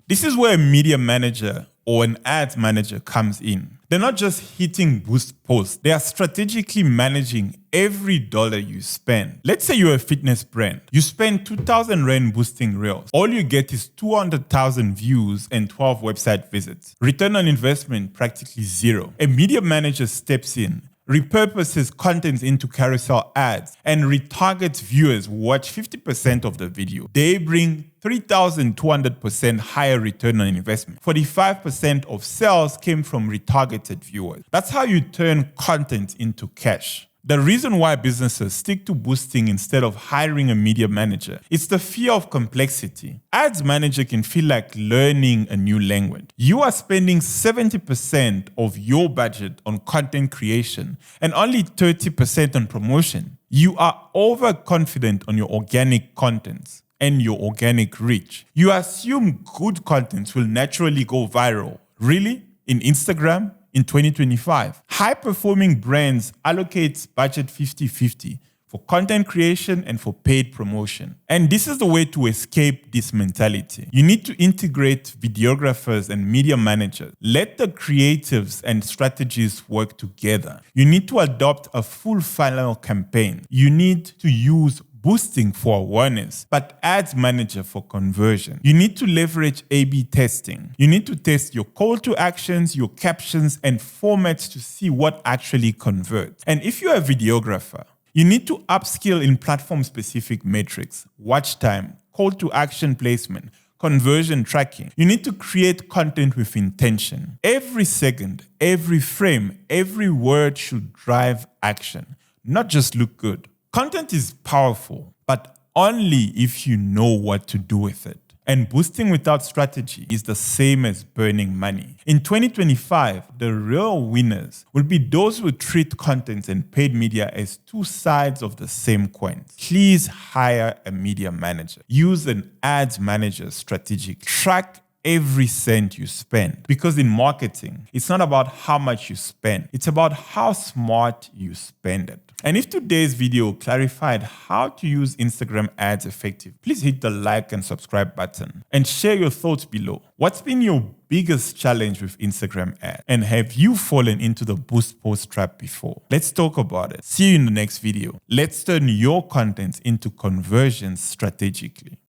This is where a media manager or an ads manager comes in. They're not just hitting boost posts. They are strategically managing every dollar you spend. Let's say you're a fitness brand. You spend 2,000 Rand boosting Reels. All you get is 200,000 views and 12 website visits. Return on investment practically zero. A media manager steps in, repurposes content into carousel ads, and retargets viewers who watch 50% of the video. They bring 3,200% higher return on investment. 45% of sales came from retargeted viewers. That's how you turn content into cash. The reason why businesses stick to boosting instead of hiring a media manager is the fear of complexity. Ads manager can feel like learning a new language. You are spending 70% of your budget on content creation and only 30% on promotion. You are overconfident on your organic contents and your organic reach. You assume good content will naturally go viral. Really? In Instagram? In 2025, high-performing brands allocate budget 50-50 for content creation and for paid promotion. And this is the way to escape this mentality. You need to integrate videographers and media managers. Let the creatives and strategists work together. You need to adopt a full funnel campaign. You need to use boosting for awareness, but ads manager for conversion. You need to leverage A/B testing. You need to test your call to actions, your captions, and formats to see what actually converts. And if you're a videographer, you need to upskill in platform-specific metrics, watch time, call to action placement, conversion tracking. You need to create content with intention. Every second, every frame, every word should drive action, not just look good. Content is powerful, but only if you know what to do with it. And boosting without strategy is the same as burning money. In 2025, the real winners will be those who treat content and paid media as two sides of the same coin. Please hire a media manager. Use an ads manager strategically. Track every cent you spend. Because in marketing, it's not about how much you spend. It's about how smart you spend it. And if today's video clarified how to use Instagram ads effectively, please hit the like and subscribe button and share your thoughts below. What's been your biggest challenge with Instagram ads? And have you fallen into the boost post trap before? Let's talk about it. See you in the next video. Let's turn your content into conversions strategically.